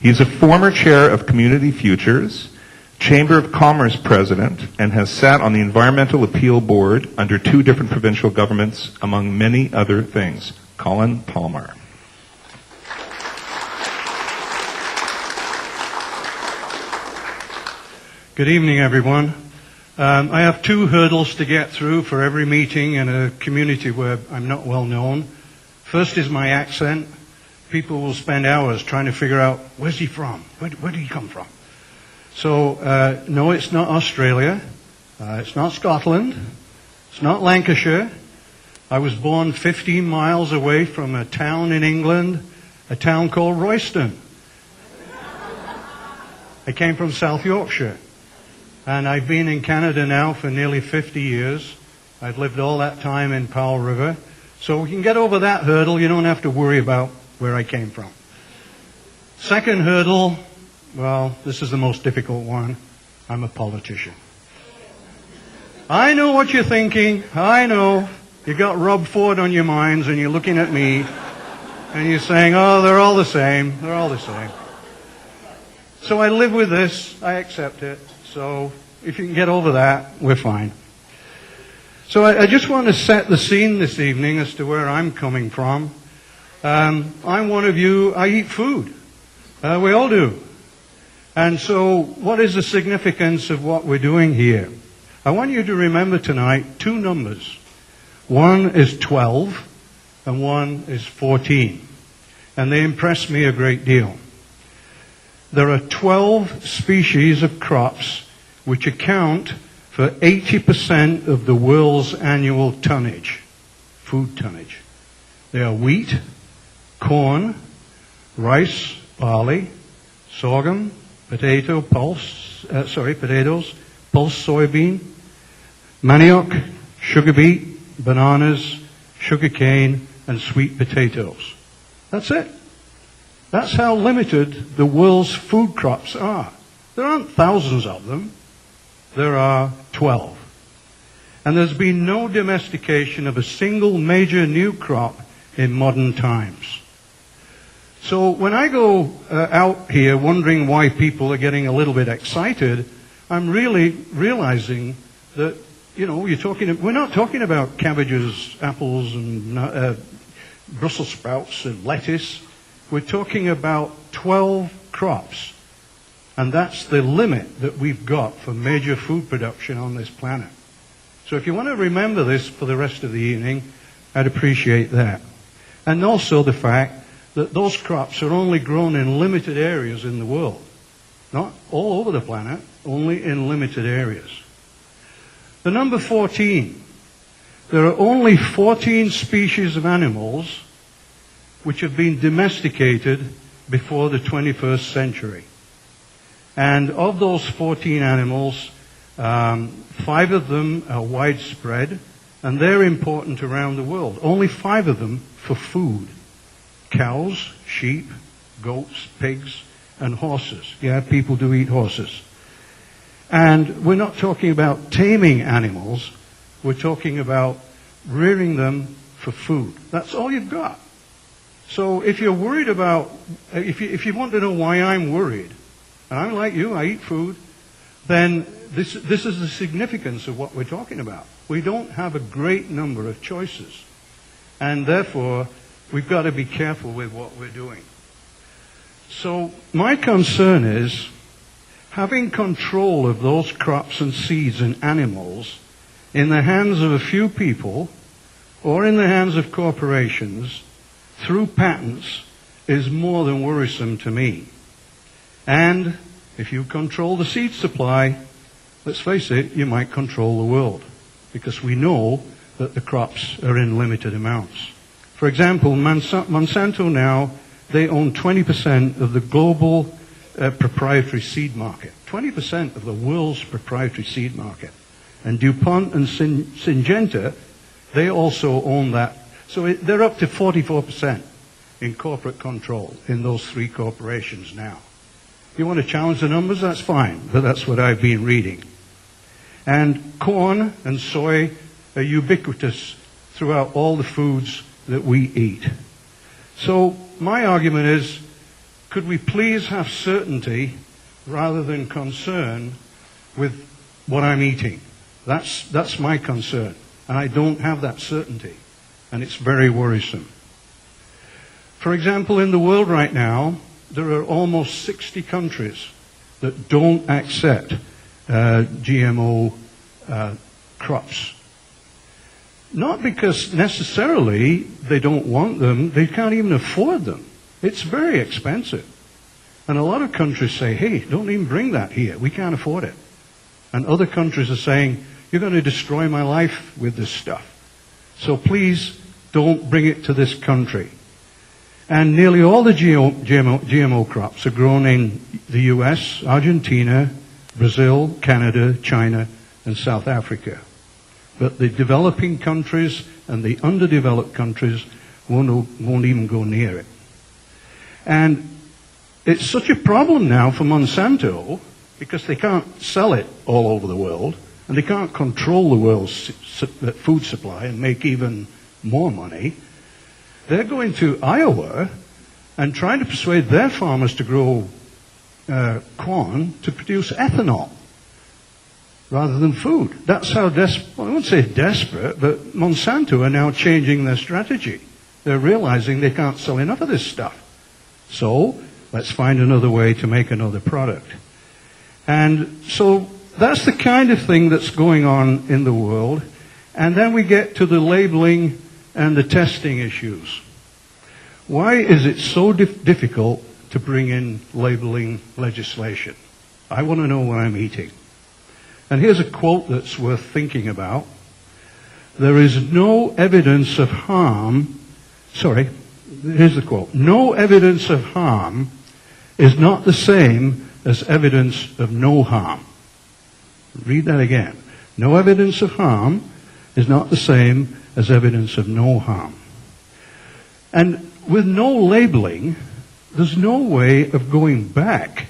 He's a former chair of Community Futures, Chamber of Commerce president, and has sat on the Environmental Appeal Board under 2 different provincial governments, among many other things. Colin Palmer. Good evening, everyone. I have 2 hurdles to get through for every meeting in a community where I'm not well known. First is my accent. People will spend hours trying to figure out, where's he from? Where did he come from? So, no, it's not Australia. It's not Scotland. It's not Lancashire. I was born 15 miles away from a town in England, a town called Royston. I came from South Yorkshire. And I've been in Canada now for nearly 50 years. I've lived all that time in Powell River. So we can get over that hurdle. You don't have to worry about where I came from. Second hurdle, well, this is the most difficult one. I'm a politician. I know what you're thinking. I know. You got Rob Ford on your minds and you're looking at me and you're saying, oh, they're all the same. They're all the same. So I live with this. I accept it. So if you can get over that, we're fine. So I just want to set the scene this evening as to where I'm coming from. I'm one of you. I eat food. We all do. And so what is the significance of what we're doing here? I want you to remember tonight 2 numbers. One is 12 and one is 14. And they impress me a great deal. There are 12 species of crops which account for 80% of the world's annual tonnage, food tonnage. They are wheat, corn, rice, barley, sorghum, potatoes, pulse soybean, manioc, sugar beet, bananas, sugar cane, and sweet potatoes. That's it. That's how limited the world's food crops are. There aren't thousands of them. There are 12. And there's been no domestication of a single major new crop in modern times. So when I go out here wondering why people are getting a little bit excited, I'm really realizing that, you know, we're not talking about cabbages, apples, and Brussels sprouts and lettuce. We're talking about 12 crops. And that's the limit that we've got for major food production on this planet. So if you want to remember this for the rest of the evening, I'd appreciate that. And also the fact that those crops are only grown in limited areas in the world. Not all over the planet, only in limited areas. The number 14. There are only 14 species of animals which have been domesticated before the 21st century. And of those 14 animals, 5 of them are widespread, and they're important around the world. Only 5 of them for food. Cows, sheep, goats, pigs, and horses. Yeah, people do eat horses. And we're not talking about taming animals. We're talking about rearing them for food. That's all you've got. So if you're worried about, if you want to know why I'm worried, and I'm like you, I eat food, then this is the significance of what we're talking about. We don't have a great number of choices. And therefore, we've got to be careful with what we're doing. So my concern is having control of those crops and seeds and animals in the hands of a few people or in the hands of corporations through patents is more than worrisome to me. And if you control the seed supply, let's face it, you might control the world, because we know that the crops are in limited amounts. For example, Monsanto now, they own 20% of the global proprietary seed market. 20% of the world's proprietary seed market. And DuPont and Syngenta, they also own that. So they're up to 44% in corporate control in those 3 corporations now. You want to challenge the numbers, that's fine, but that's what I've been reading. And corn and soy are ubiquitous throughout all the foods that we eat. So my argument is, could we please have certainty rather than concern with what I'm eating? That's my concern. And I don't have that certainty. And it's very worrisome. For example, in the world right now, there are almost 60 countries that don't accept GMO crops. Not because necessarily they don't want them, they can't even afford them. It's very expensive. And a lot of countries say, hey, don't even bring that here, we can't afford it. And other countries are saying, you're going to destroy my life with this stuff. So please don't bring it to this country. And nearly all the GMO crops are grown in the US, Argentina, Brazil, Canada, China, and South Africa. But the developing countries and the underdeveloped countries won't even go near it. And it's such a problem now for Monsanto because they can't sell it all over the world and they can't control the world's food supply and make even more money. They're going to Iowa and trying to persuade their farmers to grow corn to produce ethanol rather than food. That's how desperate, well, I won't say desperate, but Monsanto are now changing their strategy. They're realizing they can't sell enough of this stuff. So let's find another way to make another product. And so that's the kind of thing that's going on in the world. And then we get to the labeling and the testing issues. Why is it so difficult to bring in labeling legislation? I want to know what I'm eating. And here's a quote that's worth thinking about. There is no evidence of harm. Sorry, here's the quote. No evidence of harm is not the same as evidence of no harm. Read that again. No evidence of harm is not the same as evidence of no harm. And with no labeling, there's no way of going back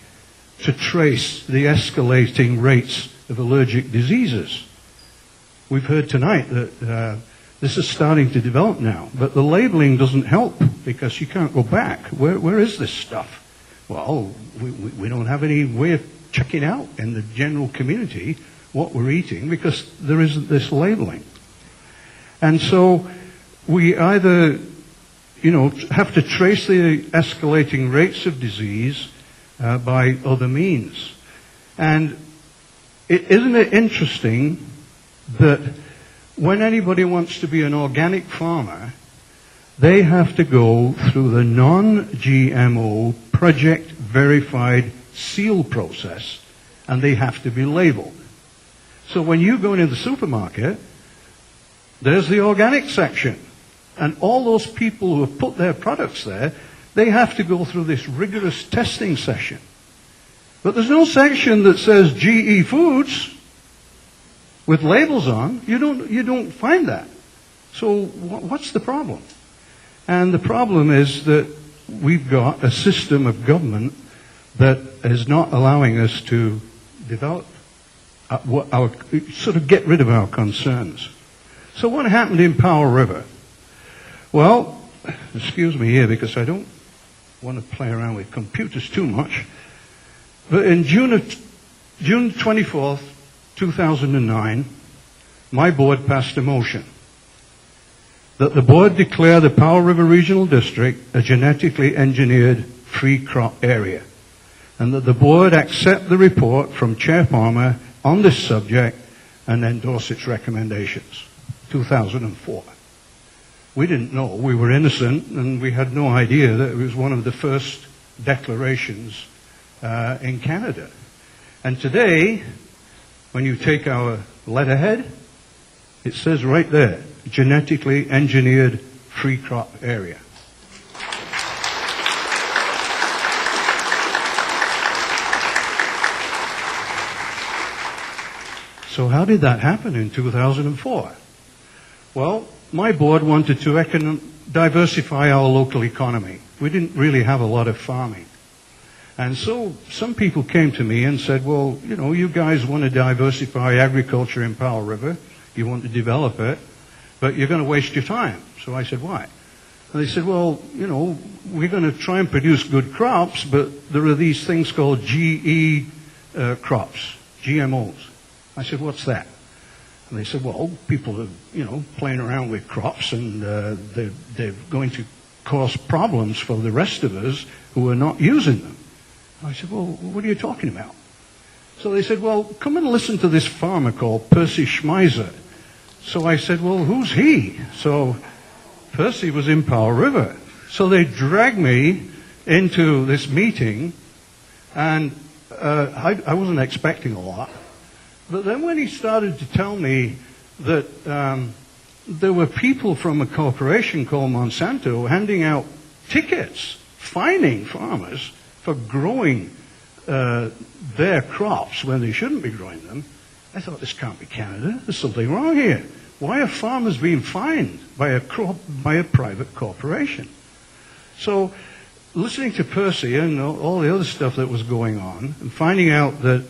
to trace the escalating rates of allergic diseases. We've heard tonight that this is starting to develop now, but the labeling doesn't help because you can't go back. Where is this stuff? Well, we don't have any way of checking out in the general community what we're eating because there isn't this labeling. And so we either, have to trace the escalating rates of disease by other means. And isn't it interesting that when anybody wants to be an organic farmer, they have to go through the non-GMO project verified seal process, and they have to be labeled. So when you go into the supermarket, there's the organic section. And all those people who have put their products there, they have to go through this rigorous testing session. But there's no section that says GE Foods with labels on. You don't find that. So what's the problem? And the problem is that we've got a system of government that is not allowing us to develop get rid of our concerns. So what happened in Powell River? Well, excuse me here because I don't want to play around with computers too much. But in June 24th, 2009, my board passed a motion that the board declare the Powell River Regional District a genetically engineered free crop area, and that the board accept the report from Chair Palmer on this subject and endorse its recommendations. 2004. We didn't know. We were innocent, and we had no idea that it was one of the first declarations in Canada. And today, when you take our letterhead, it says right there, genetically engineered free crop area. So how did that happen in 2004? Well, my board wanted to diversify our local economy. We didn't really have a lot of farming. And so some people came to me and said, well, you guys want to diversify agriculture in Powell River. You want to develop it, but you're going to waste your time. So I said, why? And they said, well, you know, we're going to try and produce good crops, but there are these things called GE crops, GMOs. I said, what's that? And they said, well, people are, you know, playing around with crops, and they're going to cause problems for the rest of us who are not using them. I said, well, what are you talking about? So they said, well, come and listen to this farmer called Percy Schmeiser. So I said, well, who's he? So Percy was in Powell River. So they dragged me into this meeting, and I wasn't expecting a lot. But then when he started to tell me that there were people from a corporation called Monsanto handing out tickets, fining farmers for growing their crops when they shouldn't be growing them, I thought, this can't be Canada. There's something wrong here. Why are farmers being fined by a private corporation? So listening to Percy and all the other stuff that was going on, and finding out that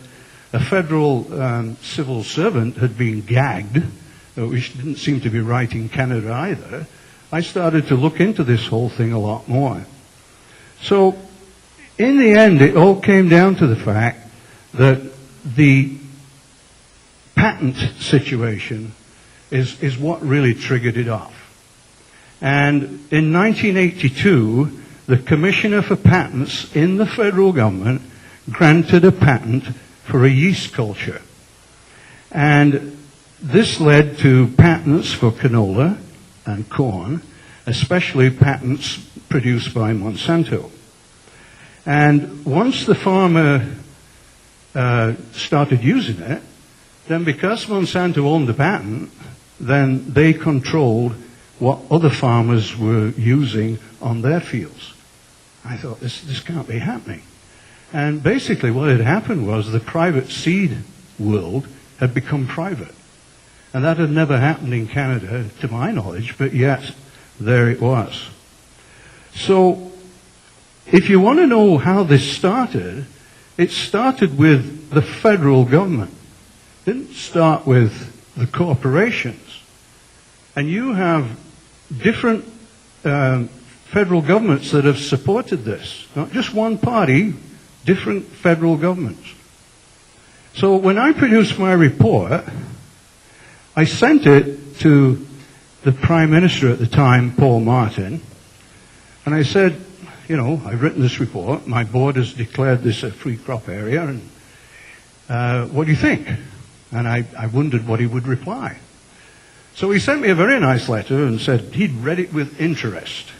a federal civil servant had been gagged, which didn't seem to be right in Canada either, I started to look into this whole thing a lot more. So in the end, it all came down to the fact that the patent situation is what really triggered it off. And in 1982, the Commissioner for Patents in the federal government granted a patent for a yeast culture. And this led to patents for canola and corn, especially patents produced by Monsanto. And once the farmer started using it, then because Monsanto owned the patent, then they controlled what other farmers were using on their fields. I thought, this can't be happening. And basically what had happened was the private seed world had become private. And that had never happened in Canada, to my knowledge, but yet there it was. So if you want to know how this started, it started with the federal government. It didn't start with the corporations. And you have different federal governments that have supported this. Not just one party, different federal governments. So when I produced my report, I sent it to the Prime Minister at the time, Paul Martin, and I said, you know, I've written this report, my board has declared this a free crop area, and what do you think? And I wondered what he would reply. So he sent me a very nice letter and said he'd read it with interest.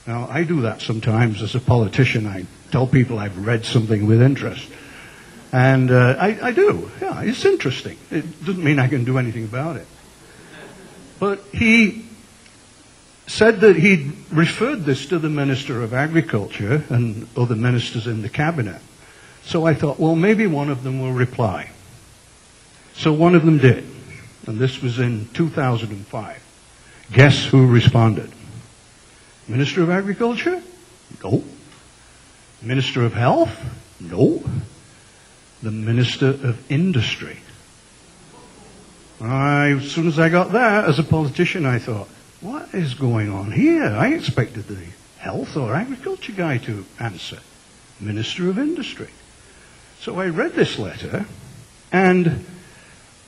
Now, I do that sometimes as a politician. I tell people I've read something with interest. And I do. Yeah, it's interesting. It doesn't mean I can do anything about it. But he said that he'd referred this to the Minister of Agriculture and other ministers in the cabinet. So I thought, well, maybe one of them will reply. So one of them did. And this was in 2005. Guess who responded? Minister of Agriculture? No. Minister of Health? No. The Minister of Industry. As soon as I got that, as a politician, I thought, what is going on here? I expected the Health or Agriculture guy to answer. Minister of Industry. So I read this letter, and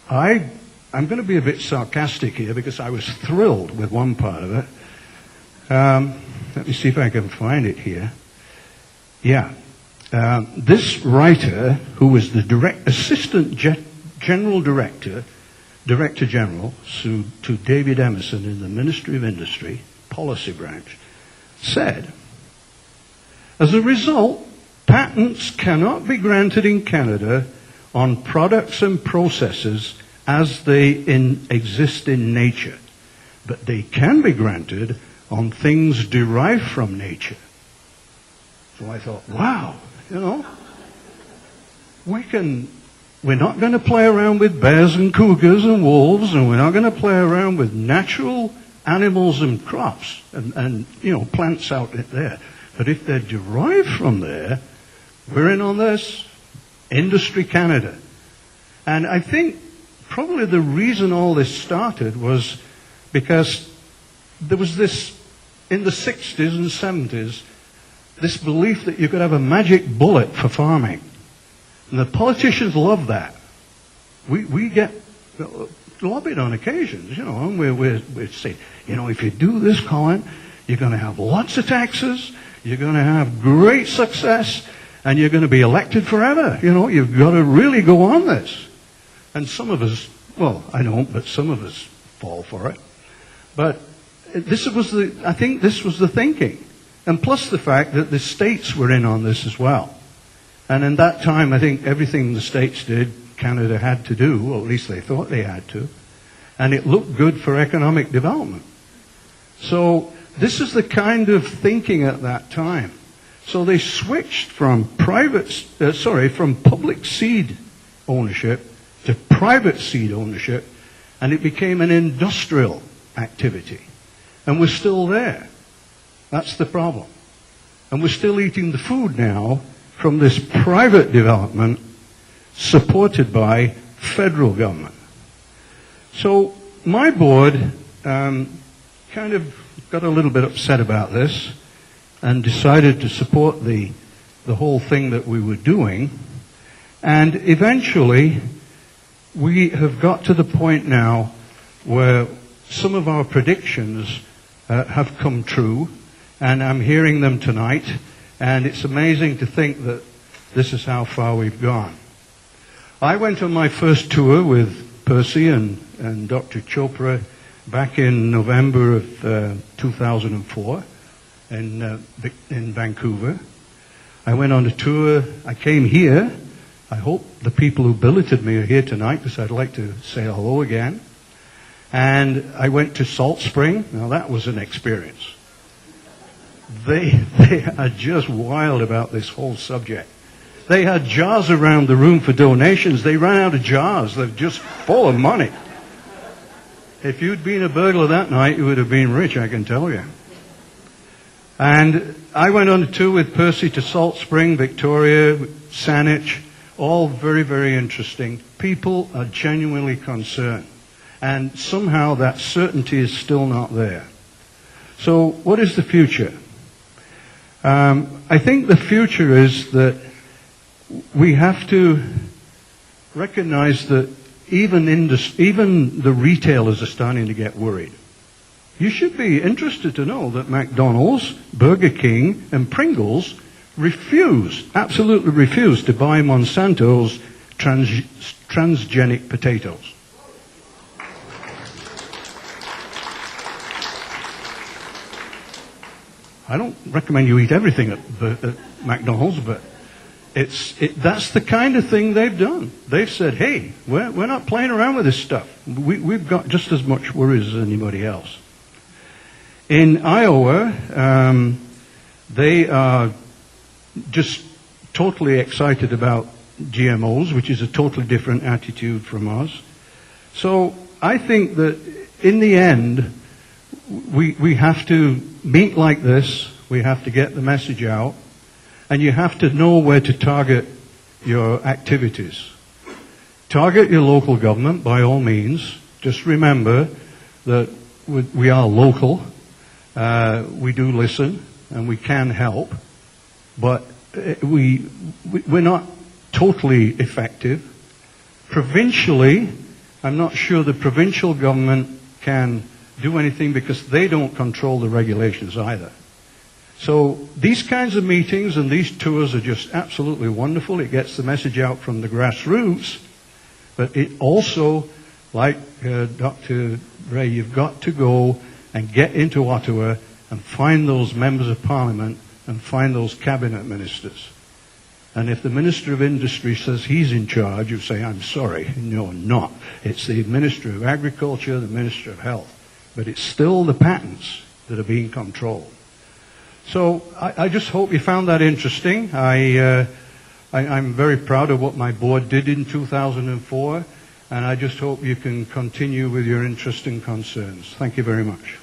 I'm going to be a bit sarcastic here because I was thrilled with one part of it. Let me see if I can find it here. Yeah. This writer, who was the Assistant General Director General to David Emerson in the Ministry of Industry, Policy Branch, said, as a result, patents cannot be granted in Canada on products and processes as they exist in nature, but they can be granted on things derived from nature. So I thought, wow, you know, we're not going to play around with bears and cougars and wolves, and we're not going to play around with natural animals and crops and you know, plants out there. But if they're derived from there, we're in on this. Industry Canada. And I think probably the reason all this started was because there was this in the 60s and 70s, this belief that you could have a magic bullet for farming. And the politicians love that. We get lobbied on occasions, you know, and we're saying, you know, if you do this, Colin, you're going to have lots of taxes, you're going to have great success, and you're going to be elected forever. You know, you've got to really go on this. And some of us, well, I don't, but some of us fall for it. But I think this was the thinking. And plus the fact that the states were in on this as well. And in that time, I think everything the states did, Canada had to do, or at least they thought they had to. And it looked good for economic development. So this is the kind of thinking at that time. So they switched from public seed ownership to private seed ownership, and it became an industrial activity. And we're still there. That's the problem. And we're still eating the food now from this private development supported by federal government. So my board kind of got a little bit upset about this and decided to support the whole thing that we were doing. And eventually, we have got to the point now where some of our predictions have come true, and I'm hearing them tonight, and it's amazing to think that this is how far we've gone. I went on my first tour with Percy and Dr. Chopra back in November of 2004 in Vancouver. I went on a tour. I came here. I hope the people who billeted me are here tonight, because I'd like to say hello again. And I went to Salt Spring. Now that was an experience. They are just wild about this whole subject. They had jars around the room for donations. They ran out of jars. They're just full of money. If you'd been a burglar that night, you would have been rich, I can tell you. And I went on a tour with Percy to Salt Spring, Victoria, Saanich, all very, very interesting. People are genuinely concerned. And somehow that certainty is still not there. So what is the future? I think the future is that we have to recognize that even the retailers are starting to get worried. You should be interested to know that McDonald's, Burger King, and Pringles absolutely refuse to buy Monsanto's transgenic potatoes. I don't recommend you eat everything at McDonald's, but that's the kind of thing they've done. They've said, hey, we're not playing around with this stuff. We've got just as much worries as anybody else. In Iowa, they are just totally excited about GMOs, which is a totally different attitude from us. So I think that in the end, we have to meet like this, we have to get the message out, and you have to know where to target your activities. Target your local government, by all means. Just remember that we are local, we do listen, and we can help, but we're not totally effective. Provincially, I'm not sure the provincial government can do anything because they don't control the regulations either. So these kinds of meetings and these tours are just absolutely wonderful. It gets the message out from the grassroots, but it also, like Dr. Ray, you've got to go and get into Ottawa and find those members of parliament and find those cabinet ministers. And if the Minister of Industry says he's in charge, you say, I'm sorry, no, not. It's the Minister of Agriculture, the Minister of Health. But it's still the patents that are being controlled. So I just hope you found that interesting. I'm very proud of what my board did in 2004, and I just hope you can continue with your interest and concerns. Thank you very much.